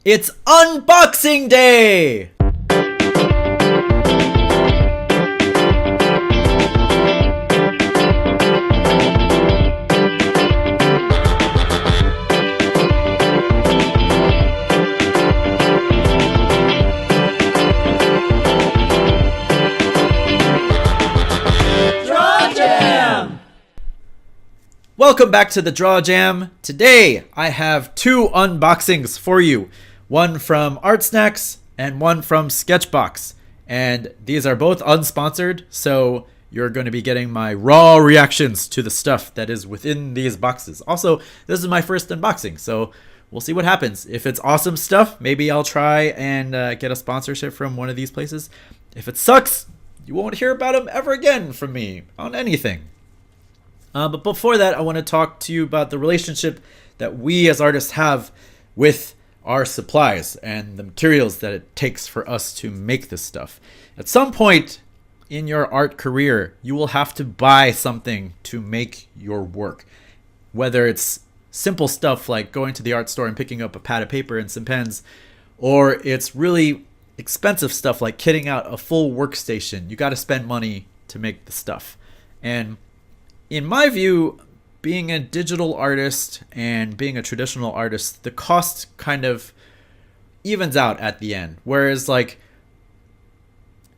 It's unboxing day! Welcome back to the Draw Jam. Today I have two unboxings for you. One from Art Snacks and one from Sketchbox. And these are both unsponsored, so you're going to be getting my raw reactions to the stuff that is within these boxes. Also, this is my first unboxing, so we'll see what happens. If it's awesome stuff, maybe I'll try and get a sponsorship from one of these places. If it sucks, you won't hear about them ever again from me on anything. But before that, I want to talk to you about the relationship that we as artists have with our supplies and the materials that it takes for us to make this stuff. At some point in your art career, you will have to buy something to make your work. Whether it's simple stuff like going to the art store and picking up a pad of paper and some pens, or it's really expensive stuff like kitting out a full workstation. You got to spend money to make the stuff. And in my view, being a digital artist and being a traditional artist, the cost kind of evens out at the end. Whereas like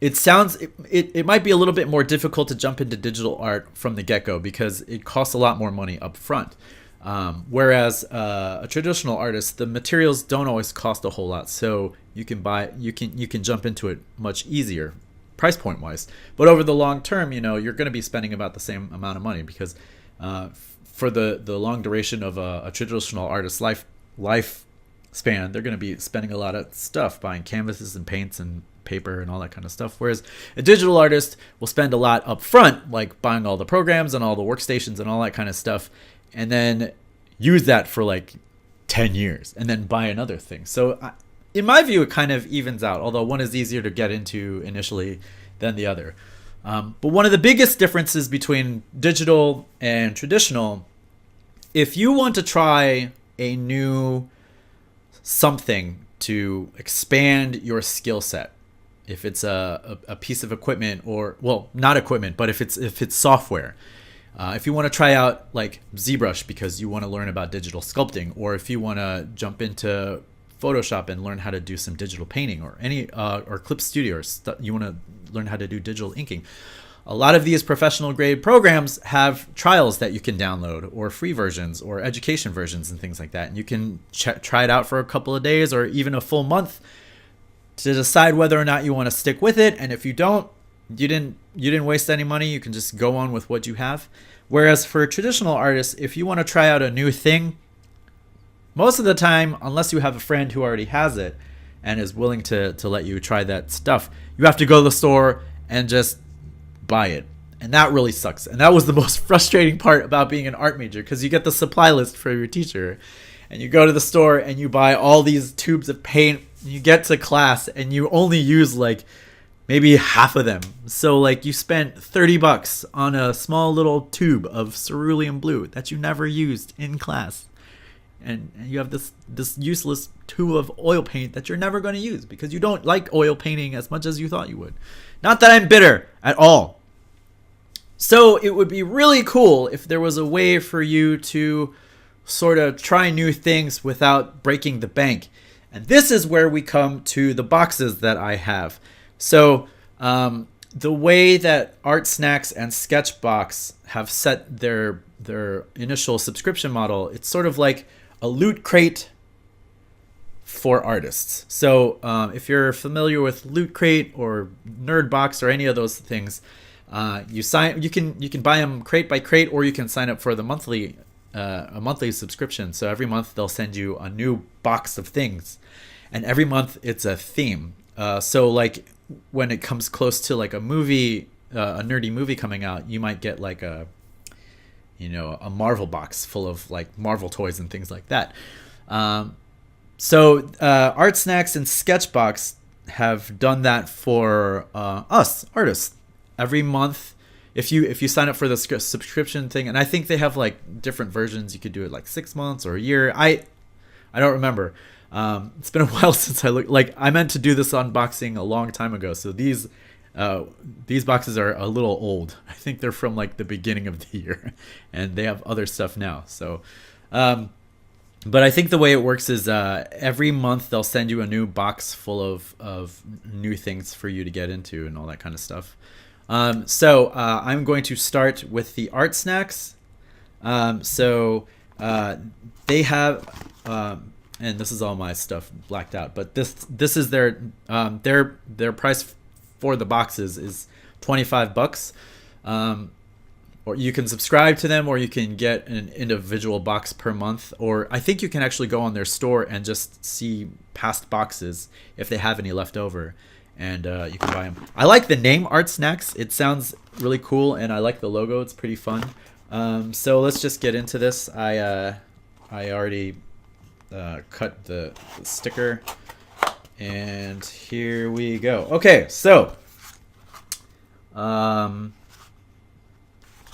it might be a little bit more difficult to jump into digital art from the get-go because it costs a lot more money up front. Whereas a traditional artist, the materials don't always cost a whole lot, so you can jump into it much easier price point wise. But over the long term, you're going to be spending about the same amount of money because for the long duration of a traditional artist's lifespan, they're going to be spending a lot of stuff buying canvases and paints and paper and all that kind of stuff. Whereas a digital artist will spend a lot up front, like buying all the programs and all the workstations and all that kind of stuff, and then use that for like 10 years and then buy another thing. So in my view, it kind of evens out, although one is easier to get into initially than the other. But one of the biggest differences between digital and traditional, if you want to try a new something to expand your skill set, if it's a piece of equipment or, well, not equipment, but if it's software, if you want to try out like ZBrush because you want to learn about digital sculpting, or if you want to jump into Photoshop and learn how to do some digital painting, or or Clip Studio, or you want to learn how to do digital inking. A lot of these professional grade programs have trials that you can download, or free versions, or education versions and things like that. And you can try it out for a couple of days or even a full month to decide whether or not you want to stick with it. And if you don't, you didn't waste any money. You can just go on with what you have. Whereas for traditional artists, if you want to try out a new thing, most of the time, unless you have a friend who already has it and is willing to let you try that stuff, you have to go to the store and just buy it. And that really sucks. And that was the most frustrating part about being an art major, because you get the supply list for your teacher and you go to the store and you buy all these tubes of paint. You get to class and you only use like maybe half of them. So like you spent $30 on a small little tube of cerulean blue that you never used in class. And you have this useless tube of oil paint that you're never going to use because you don't like oil painting as much as you thought you would. Not that I'm bitter at all. So it would be really cool if there was a way for you to sort of try new things without breaking the bank. And this is where we come to the boxes that I have. So the way that Art Snacks and Sketchbox have set their initial subscription model, it's sort of like a loot crate for artists. So if you're familiar with Loot Crate or Nerdbox or any of those things, you can buy them crate by crate, or you can sign up for the monthly subscription. So every month they'll send you a new box of things, and every month it's a theme. So like when it comes close to like a movie, a nerdy movie coming out, you might get like a Marvel box full of like Marvel toys and things like that. So Art Snacks and Sketchbox have done that for us artists. Every month, if you sign up for the subscription thing, and I think they have like different versions. You could do it like 6 months or a year. I don't remember. It's been a while since I looked. Like, I meant to do this unboxing a long time ago, so these boxes are a little old. I think they're from like the beginning of the year, and they have other stuff now. So, but I think the way it works is every month they'll send you a new box full of new things for you to get into and all that kind of stuff. So I'm going to start with the art snacks. They have, and this is all my stuff blacked out, but this is their price for the boxes is $25. Or you can subscribe to them, or you can get an individual box per month, or I think you can actually go on their store and just see past boxes if they have any left over, and you can buy them. I like the name Art Snacks. It sounds really cool, and I like the logo. It's pretty fun. So let's just get into this. I already cut the sticker, and here we go. Okay, so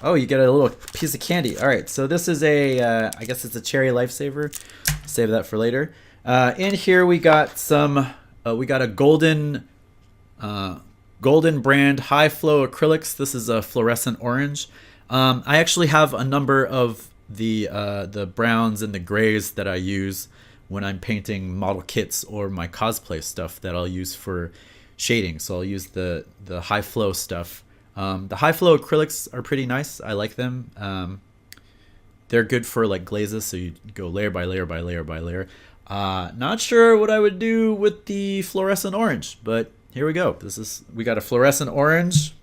oh, you get a little piece of candy. All right, so this is I guess it's a cherry lifesaver. Save that for later. In here we got we got a golden brand high flow acrylics. This is a fluorescent orange. I actually have a number of the browns and the grays that I use when I'm painting model kits or my cosplay stuff that I'll use for shading. So I'll use the high flow stuff. The high flow acrylics are pretty nice. I like them. They're good for like glazes, so you go layer by layer by layer by layer. Not sure what I would do with the fluorescent orange, but here we go. We got a fluorescent orange,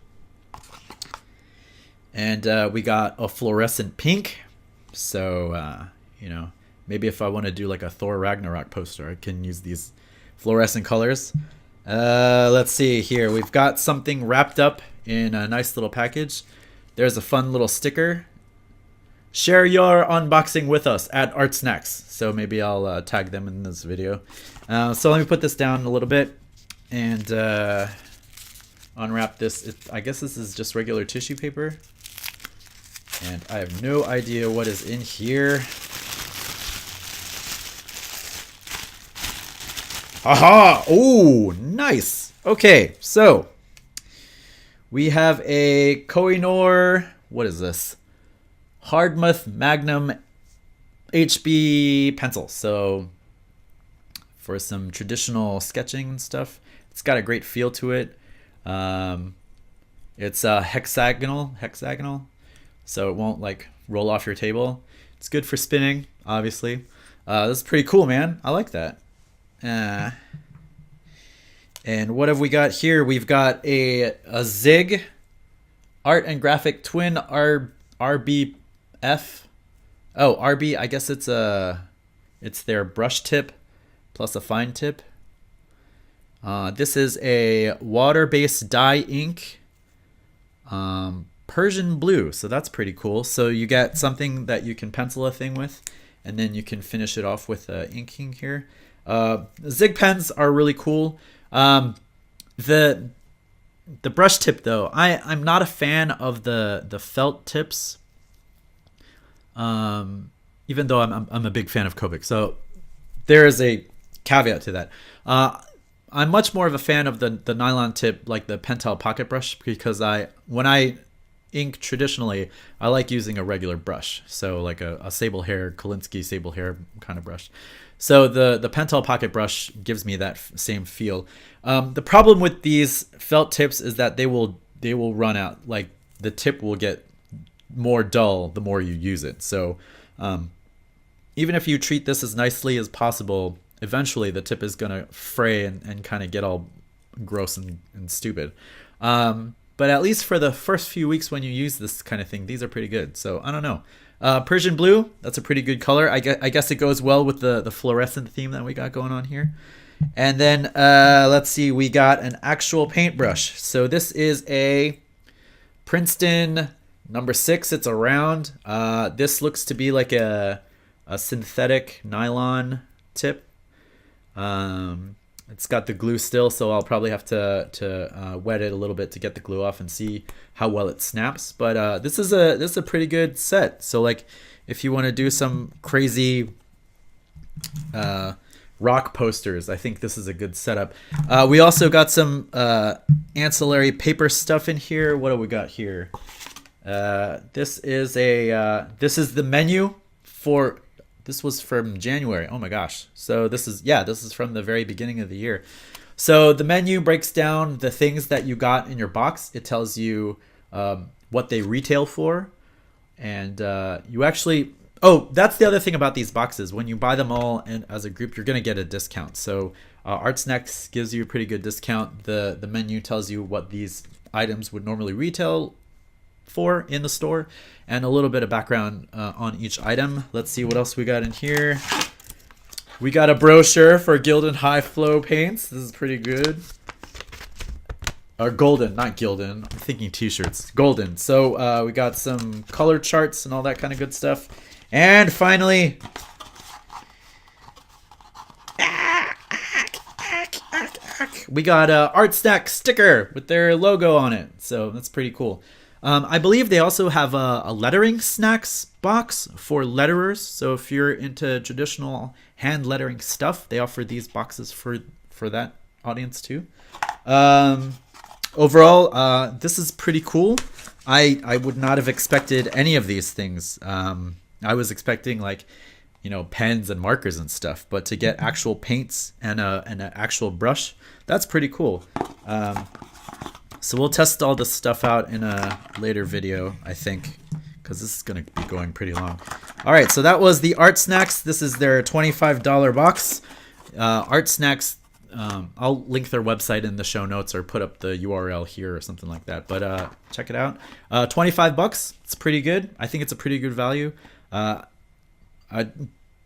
and we got a fluorescent pink. So maybe if I want to do like a Thor Ragnarok poster, I can use these fluorescent colors. Let's see here. We've got something wrapped up in a nice little package. There's a fun little sticker. Share your unboxing with us at Art Snacks. So maybe I'll tag them in this video. So let me put this down a little bit and unwrap this. I guess this is just regular tissue paper. And I have no idea what is in here. Aha! Oh, nice. Okay, so we have a Kohinoor. What is this? Hardmouth Magnum HB Pencil. So for some traditional sketching and stuff, it's got a great feel to it. It's hexagonal, so it won't like roll off your table. It's good for spinning, obviously. This is pretty cool, man. I like that. And what have we got here? We've got a Zig Art and Graphic Twin RBF. Oh, RB. I guess it's their brush tip plus a fine tip. This is a water-based dye ink, Persian blue. So that's pretty cool. So you get something that you can pencil a thing with, and then you can finish it off with inking here. Zig pens are really cool. The brush tip though, I'm not a fan of the felt tips. Even though I'm a big fan of Copic, so there is a caveat to that. I'm much more of a fan of the nylon tip, like the Pentel pocket brush, because when I ink traditionally, I like using a regular brush, so like a sable hair, Kolinsky sable hair kind of brush. So the Pentel pocket brush gives me that same feel. The problem with these felt tips is that they will run out. Like the tip will get more dull the more you use it. So even if you treat this as nicely as possible, eventually the tip is gonna fray and kind of get all gross and stupid. But at least for the first few weeks when you use this kind of thing, these are pretty good. So I don't know. Persian blue, that's a pretty good color. I guess it goes well with the fluorescent theme that we got going on here. And then let's see, we got an actual paintbrush. So this is a Princeton number 6. It's a round. This looks to be like a synthetic nylon tip. It's got the glue still, so I'll probably have to wet it a little bit to get the glue off and see how well it snaps. But this is a pretty good set. So like, if you want to do some crazy rock posters. I think this is a good setup. We also got some ancillary paper stuff in here. What do we got here? This is the menu for. This was from January. Oh my gosh. So this is from the very beginning of the year. So the menu breaks down the things that you got in your box. It tells you what they retail for. And you actually... Oh, that's the other thing about these boxes. When you buy them all and as a group, you're going to get a discount. So Art Snacks gives you a pretty good discount. The menu tells you what these items would normally retail for in the store, and a little bit of background on each item. Let's see what else we got in here. We got a brochure for Gildan High Flow paints. This is pretty good. Or Golden, not Gildan. I'm thinking t-shirts. Golden. So we got some color charts and all that kind of good stuff. And finally, we got a Art Snack sticker with their logo on it. So that's pretty cool. I believe they also have a lettering snacks box for letterers. So if you're into traditional hand lettering stuff, they offer these boxes for that audience too. Overall, this is pretty cool. I would not have expected any of these things. I was expecting like, pens and markers and stuff, but to get actual paints and an actual brush, that's pretty cool. So we'll test all this stuff out in a later video, I think, because this is going to be going pretty long. All right, so that was the Art Snacks. This is their $25 box. Art Snacks, I'll link their website in the show notes or put up the URL here or something like that. But check it out. $25. It's pretty good. I think it's a pretty good value. I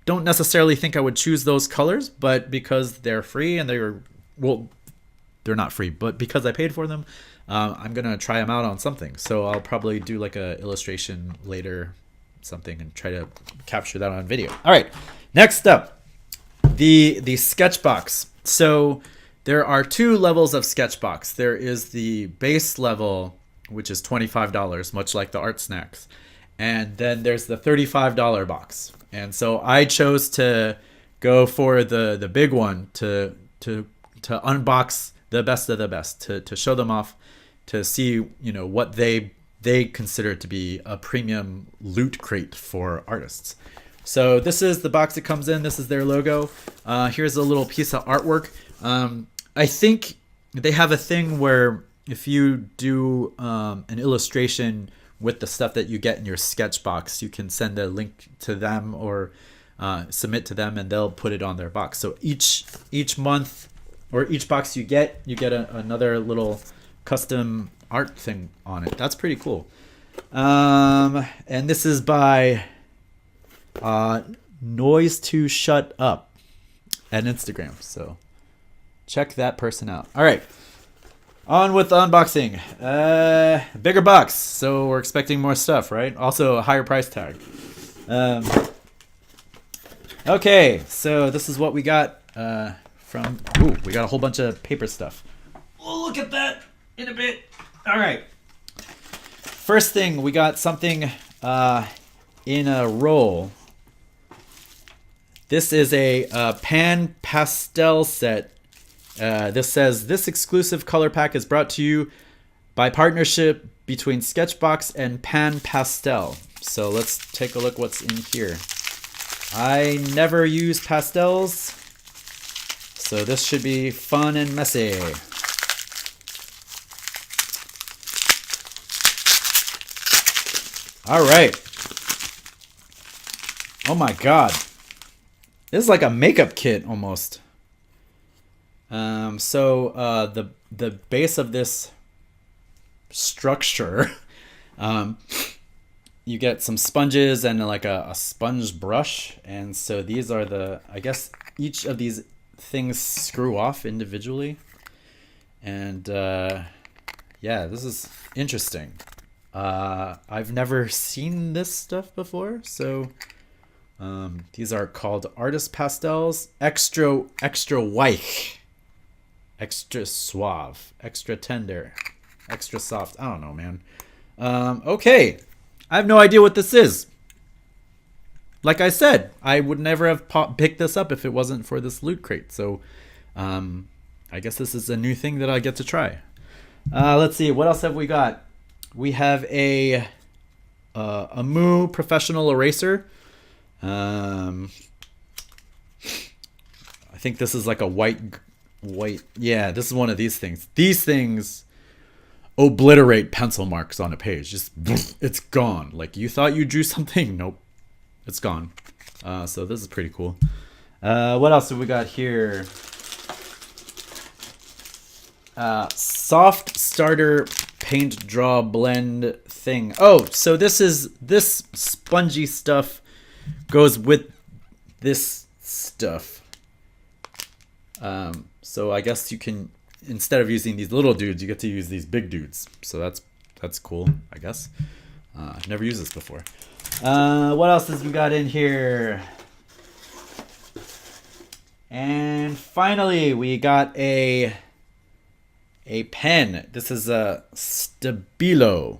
don't necessarily think I would choose those colors, but because they're free and they're not free, but because I paid for them, I'm gonna try them out on something. So I'll probably do like a illustration later, something, and try to capture that on video. All right, next up, the sketch box. So there are two levels of sketch box. There is the base level, which is $25, much like the Art Snacks, and then there's the $35 box. And so I chose to go for the big one to unbox the best of the best, to show them off, to see what they consider to be a premium loot crate for artists. So this is the box it comes in. This is their logo. Here's a little piece of artwork. I think they have a thing where if you do an illustration with the stuff that you get in your sketch box, you can send a link to them or submit to them, and they'll put it on their box. So each month, or each box you get another little custom art thing on it. That's pretty cool. And this is by Noise to Shut Up at Instagram. So check that person out. All right, on with the unboxing. Bigger box, so we're expecting more stuff, right? Also a higher price tag. Okay, so this is what we got. We got a whole bunch of paper stuff. We'll look at that in a bit. All right. First thing, we got something in a roll. This is a Pastel Set. This says, this exclusive color pack is brought to you by partnership between Sketchbox and Pan Pastel. So let's take a look what's in here. I never use pastels, so this should be fun and messy. All right. Oh my God. This is like a makeup kit almost. So the base of this structure, you get some sponges and like a sponge brush. And so these are I guess each of these things screw off individually. And yeah, this is interesting. I've never seen this stuff before. So these are called Artist Pastels. Extra weich. Extra suave. Extra tender. Extra soft. I don't know, man. Okay. I have no idea what this is. like I said, I would never have picked this up if it wasn't for this Loot Crate. So I guess this is a new thing that I get to try. Let's see, what else have we got? We have a Moo professional eraser. I think this is like a white. Yeah, this is one of these things. These things obliterate pencil marks on a page. Just it's gone. Like you thought you drew something. Nope, it's gone. So this is pretty cool. What else have we got here? Soft starter paint draw blend thing. Oh, so this spongy stuff goes with this stuff. So I guess you can, instead of using these little dudes, you get to use these big dudes. So that's cool, I guess. I've never used this before. What else has we got in here? And finally, we got a pen. This is a Stabilo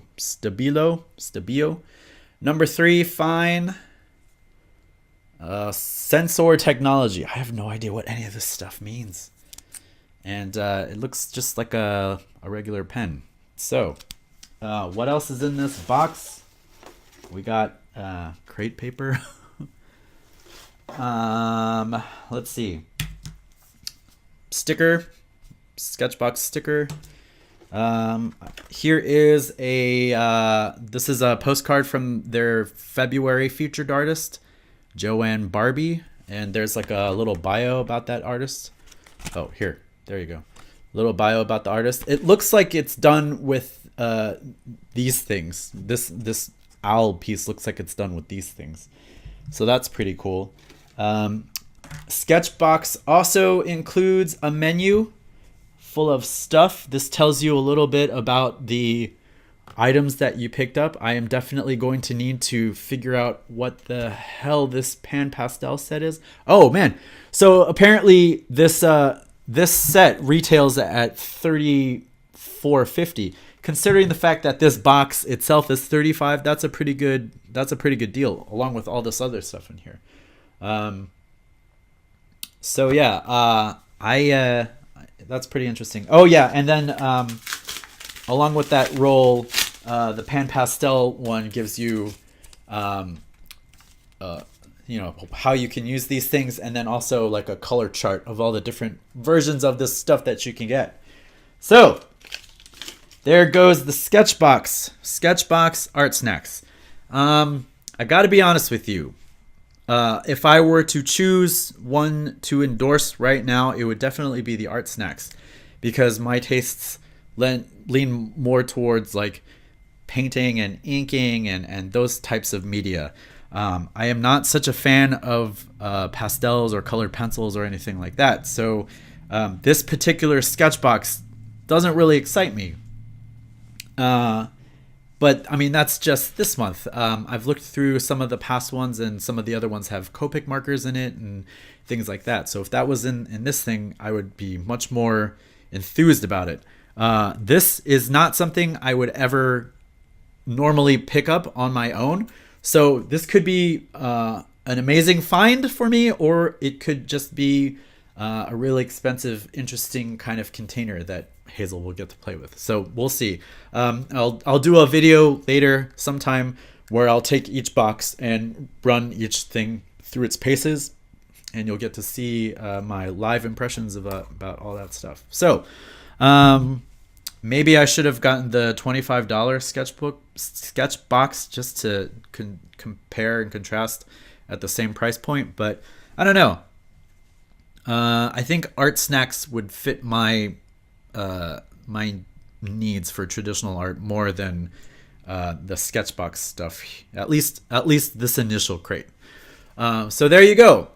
number 3 fine sensor technology. I have no idea what any of this stuff means, and it looks just like a regular pen. So what else is in this box? We got crate paper. Let's see, sticker, sketchbox sticker. Here is this is a postcard from their February featured artist, Joanne Barbie, and there's like a little bio about that artist. Oh, there you go, little bio about the artist. It looks like it's done with these things. This owl piece looks like it's done with these things, so that's pretty cool. Sketchbox also includes a menu full of stuff. This tells you a little bit about the items that you picked up. I am definitely going to need to figure out what the hell this pan pastel set is. Oh man, so apparently this set retails at $34.50. Considering the fact that this box itself is $35, that's a pretty good deal, along with all this other stuff in here. So yeah, that's pretty interesting. Oh yeah, and then along with that roll, the pan pastel one gives you, how you can use these things, and then also like a color chart of all the different versions of this stuff that you can get. So there goes the Sketchbox Art Snacks. I got to be honest with you. If I were to choose one to endorse right now, it would definitely be the Art Snacks, because my tastes lean more towards like painting and inking and those types of media. I am not such a fan of pastels or colored pencils or anything like that. So this particular Sketchbox doesn't really excite me. But I mean, that's just this month. I've looked through some of the past ones, and some of the other ones have Copic markers in it and things like that. So if that was in this thing, I would be much more enthused about it. This is not something I would ever normally pick up on my own. So this could be an amazing find for me, or it could just be a really expensive, interesting kind of container that Hazel will get to play with. So we'll see. I'll do a video later sometime where I'll take each box and run each thing through its paces, and you'll get to see my live impressions about all that stuff. So maybe I should have gotten the $25 Sketchbox just to compare and contrast at the same price point, but I don't know. I think Art Snacks would fit my needs for traditional art more than the Sketchbox stuff. At least this initial crate. So there you go.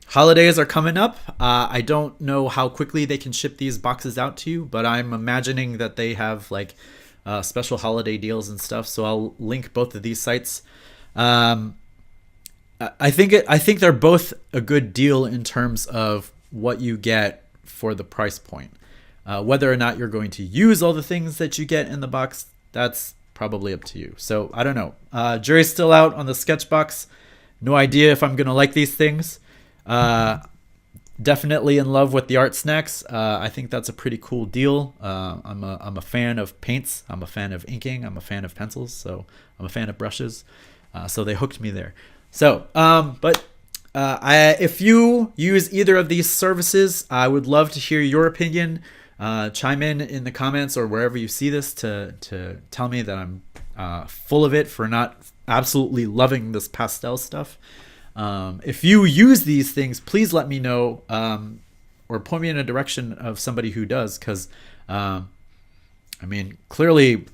Holidays are coming up. I don't know how quickly they can ship these boxes out to you, but I'm imagining that they have like special holiday deals and stuff. So I'll link both of these sites. I think they're both a good deal in terms of what you get for the price point. Whether or not you're going to use all the things that you get in the box, that's probably up to you. So I don't know. Jury's still out on the Sketchbox. No idea if I'm gonna like these things. Definitely in love with the art snacks. I think that's a pretty cool deal. I'm a fan of paints. I'm a fan of inking. I'm a fan of pencils. So I'm a fan of brushes. So they hooked me there. So, if you use either of these services, I would love to hear your opinion. Chime in the comments or wherever you see this to tell me that I'm full of it for not absolutely loving this pastel stuff. If you use these things, please let me know, or point me in a direction of somebody who does, because I mean, clearly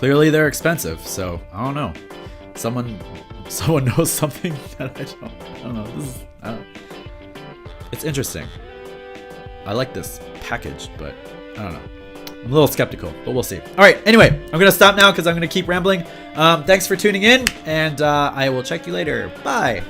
they're expensive, so I don't know. Someone knows something that I don't know. It's interesting. I like this package, but I don't know. I'm a little skeptical, but we'll see. All right, anyway, I'm going to stop now because I'm going to keep rambling. Thanks for tuning in, and I will check you later. Bye.